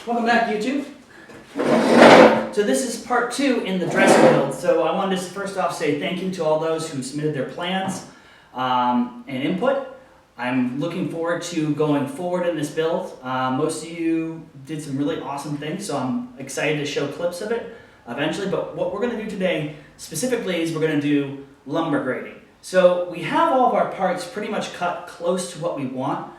Welcome back, YouTube. So this is part 2 in the dresser build. So I wanted to first off say thank you to all those who submitted their plans and input. I'm looking forward to going forward in this build. Most of you did some really awesome things, so I'm excited to show clips of it eventually. But what we're going to do today specifically is we're going to do lumber grading. So we have all of our parts pretty much cut close to what we want.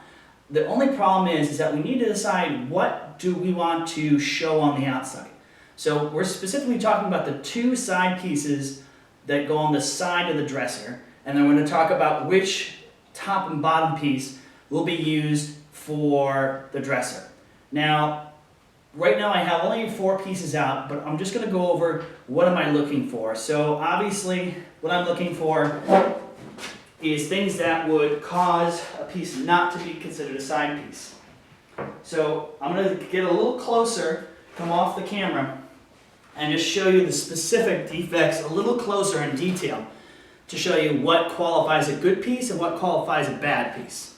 The only problem is that we need to decide what do we want to show on the outside. So we're specifically talking about the 2 side pieces that go on the side of the dresser, and then we're going to talk about which top and bottom piece will be used for the dresser. Now, right now I have only 4 pieces out, but I'm just going to go over what am I looking for. So obviously what I'm looking for is things that would cause a piece not to be considered a side piece. So I'm going to get a little closer, come off the camera, and just show you the specific defects a little closer in detail to show you what qualifies a good piece and what qualifies a bad piece.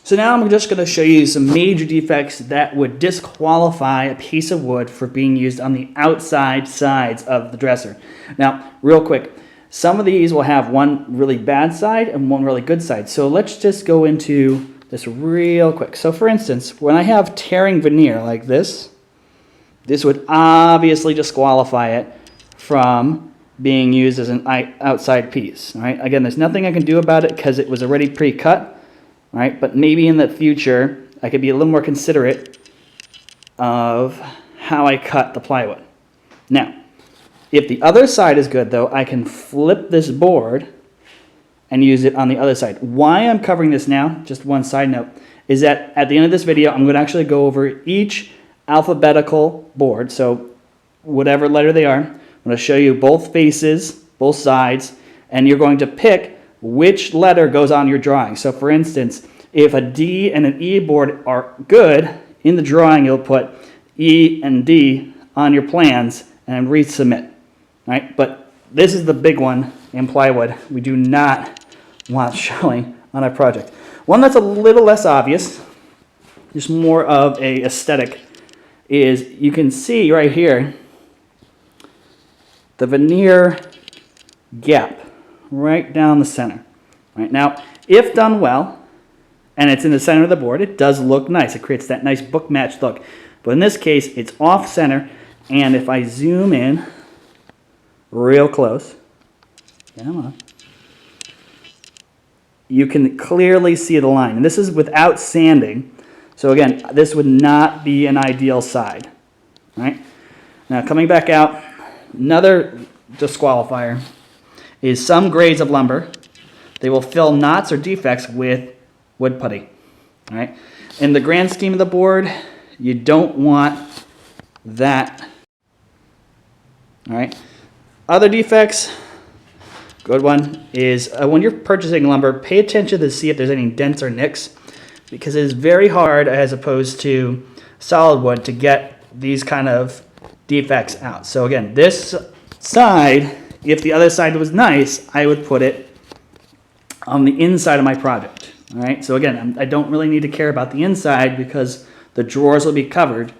So now I'm just going to show you some major defects that would disqualify a piece of wood for being used on the outside sides of the dresser. Now, real quick, some of these will have one really bad side and one really good side. So let's just go into this real quick. So for instance, when I have tearing veneer like this, this would obviously disqualify it from being used as an outside piece. All right? Again, there's nothing I can do about it because it was already pre-cut. Right? But maybe in the future, I could be a little more considerate of how I cut the plywood. Now, if the other side is good, though, I can flip this board and use it on the other side. Why I'm covering this now, just one side note, is that at the end of this video, I'm going to actually go over each alphabetical board. So whatever letter they are, I'm going to show you both faces, both sides, and you're going to pick which letter goes on your drawing. So for instance, if a D and an E board are good, in the drawing you'll put E and D on your plans and resubmit. Right? But this is the big one in plywood we do not want showing on our project. One that's a little less obvious, just more of a aesthetic, is you can see right here the veneer gap right down the center. Right? Now, if done well, and it's in the center of the board, it does look nice. It creates that nice book matched look. But in this case, it's off center, and if I zoom in real close, come on, you can clearly see the line. And this is without sanding. So again, this would not be an ideal side. Right? Now, coming back out, another disqualifier is some grades of lumber. They will fill knots or defects with wood putty. All right? In the grand scheme of the board, you don't want that. All right? Other defects, good one, is when you're purchasing lumber, pay attention to see if there's any dents or nicks, because it is very hard, as opposed to solid wood, to get these kind of defects out. So again, this side, if the other side was nice, I would put it on the inside of my project. All right? So again, I don't really need to care about the inside because the drawers will be covered.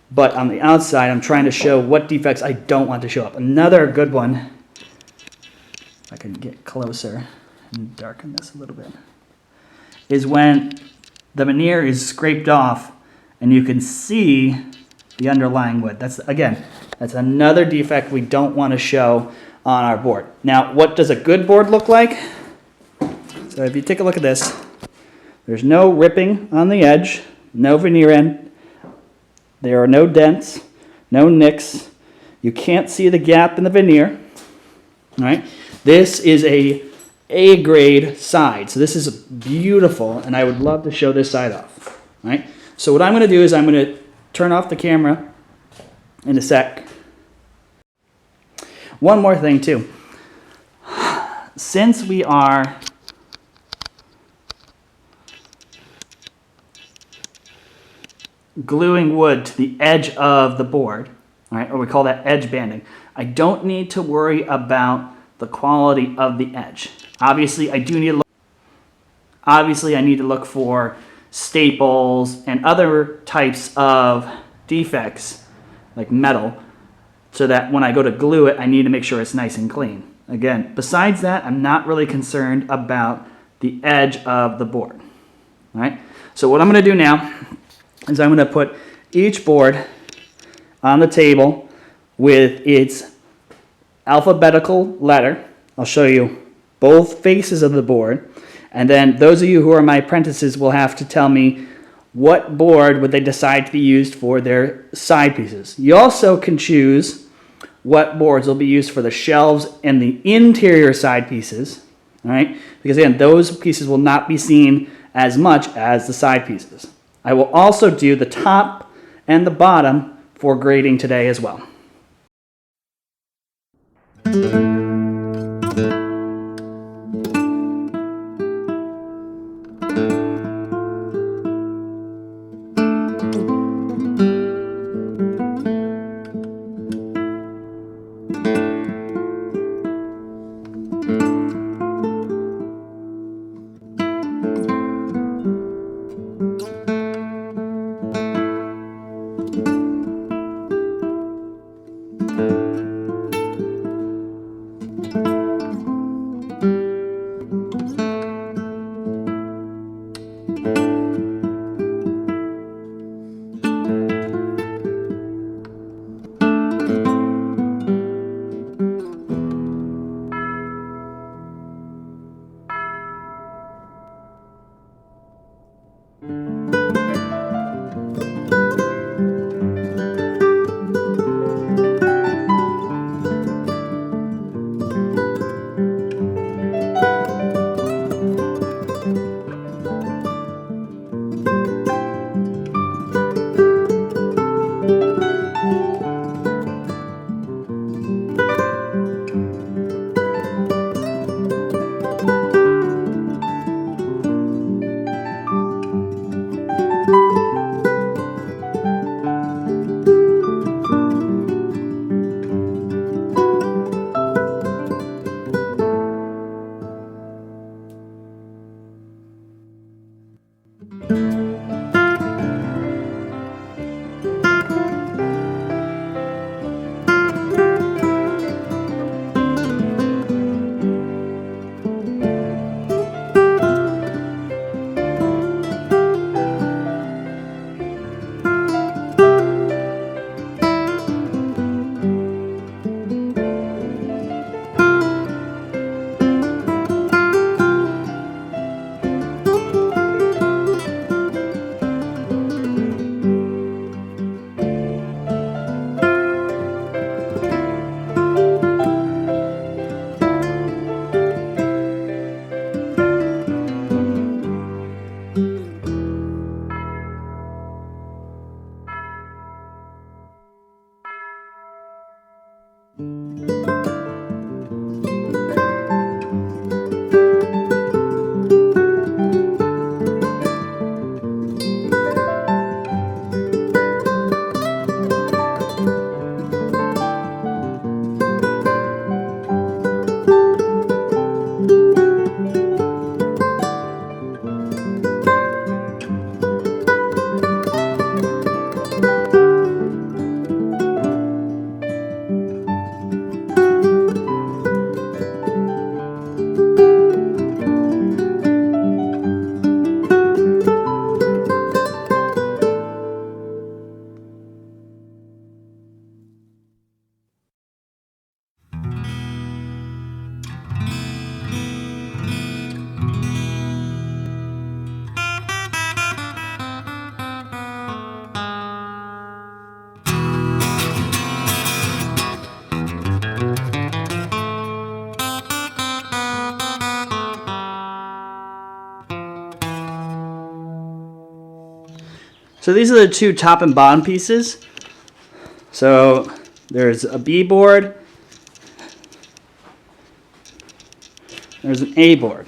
But on the outside, I'm trying to show what defects I don't want to show up. Another good one, if I can get closer and darken this a little bit, is when the veneer is scraped off and you can see the underlying wood. That's another defect we don't want to show on our board. Now, what does a good board look like? So if you take a look at this, there's no ripping on the edge, no veneer end. There are no dents, no nicks. You can't see the gap in the veneer. All right? This is a grade side. So this is beautiful, and I would love to show this side off. All right? So what I'm going to do is I'm going to turn off the camera in a sec. One more thing too. Since we are gluing wood to the edge of the board, all right, or we call that edge banding, I don't need to worry about the quality of the edge. Obviously, I need to look for staples, and other types of defects, like metal, so that when I go to glue it, I need to make sure it's nice and clean. Again, besides that, I'm not really concerned about the edge of the board. All right? So what I'm going to do now is I'm going to put each board on the table with its alphabetical letter. I'll show you both faces of the board. And then those of you who are my apprentices will have to tell me what board would they decide to be used for their side pieces. You also can choose what boards will be used for the shelves and the interior side pieces. All right? Because again, those pieces will not be seen as much as the side pieces. I will also do the top and the bottom for grading today as well. So these are the two top and bottom pieces. So there's a B board, there's an A board.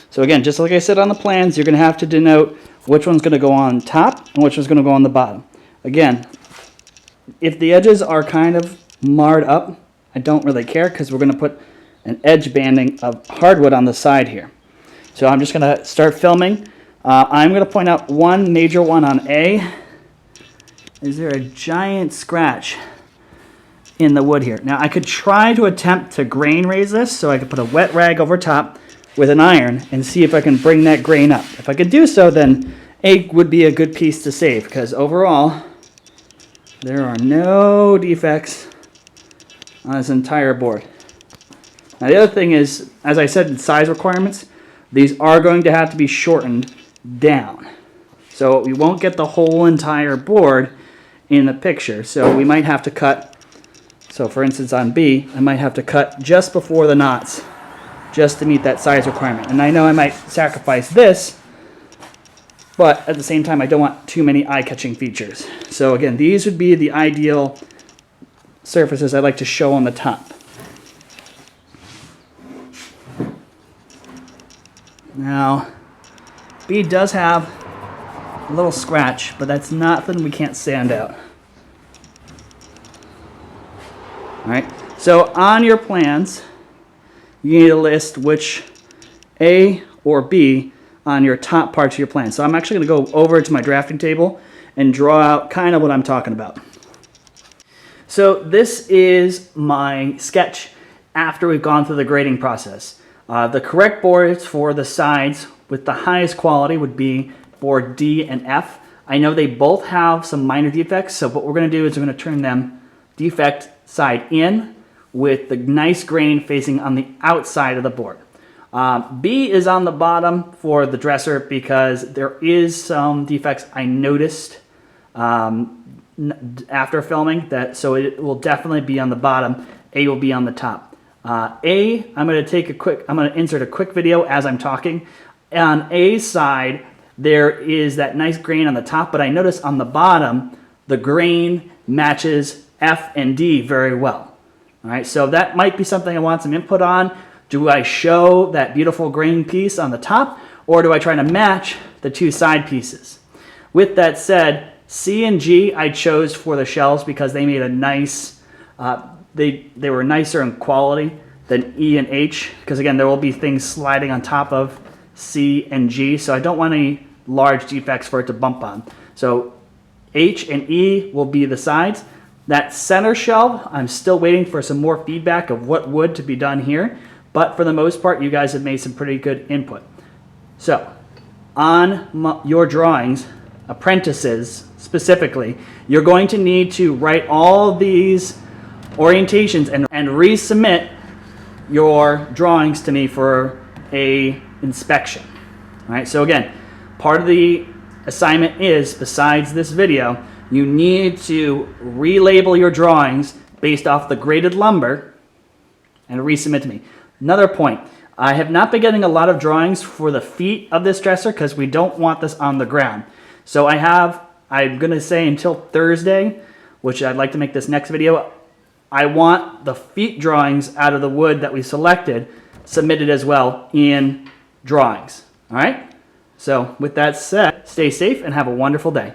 So again, just like I said on the plans, you're going to have to denote which one's going to go on top and which one's going to go on the bottom. Again, if the edges are kind of marred up, I don't really care because we're going to put an edge banding of hardwood on the side here. So I'm just going to start filming I'm going to point out one major one on A. Is there a giant scratch in the wood here? Now I could try to attempt to grain raise this, so I could put a wet rag over top with an iron and see if I can bring that grain up. If I could do so, then A would be a good piece to save, because overall there are no defects on this entire board. Now the other thing is, as I said, in size requirements, these are going to have to be shortened down. So we won't get the whole entire board in the picture. So we might have to cut, so for instance on B, I might have to cut just before the knots just to meet that size requirement. And I know I might sacrifice this, but at the same time I don't want too many eye-catching features. So again, these would be the ideal surfaces I'd like to show on the top. Now, B does have a little scratch, but that's nothing we can't sand out. Alright, so on your plans, you need to list which A or B on your top parts of your plan. So I'm actually going to go over to my drafting table and draw out kind of what I'm talking about. So this is my sketch after we've gone through the grading process. The correct boards for the sides with the highest quality would be board D and F. I know they both have some minor defects, so what we're going to do is we're going to turn them defect side in with the nice grain facing on the outside of the board. B is on the bottom for the dresser because there is some defects I noticed after filming, so it will definitely be on the bottom. A will be on the top. A, I'm going to insert a quick video as I'm talking. On A's side, there is that nice grain on the top, but I notice on the bottom, the grain matches F and D very well. All right, so that might be something I want some input on. Do I show that beautiful grain piece on the top, or do I try to match the two side pieces? With that said, C and G I chose for the shelves because they made a nice, they were nicer in quality than E and H, because again, there will be things sliding on top of C and G, so I don't want any large defects for it to bump on. So H and E will be the sides. That center shelf, I'm still waiting for some more feedback of what wood to be done here, but for the most part, you guys have made some pretty good input. So on your drawings, apprentices specifically, you're going to need to write all these orientations and resubmit your drawings to me for a inspection. All right, so again, part of the assignment is, besides this video, you need to relabel your drawings based off the graded lumber and resubmit to me. Another point, I have not been getting a lot of drawings for the feet of this dresser because we don't want this on the ground. So I'm going to say until Thursday, which I'd like to make this next video, I want the feet drawings out of the wood that we selected submitted as well in drawings. All right? So with that said, stay safe and have a wonderful day.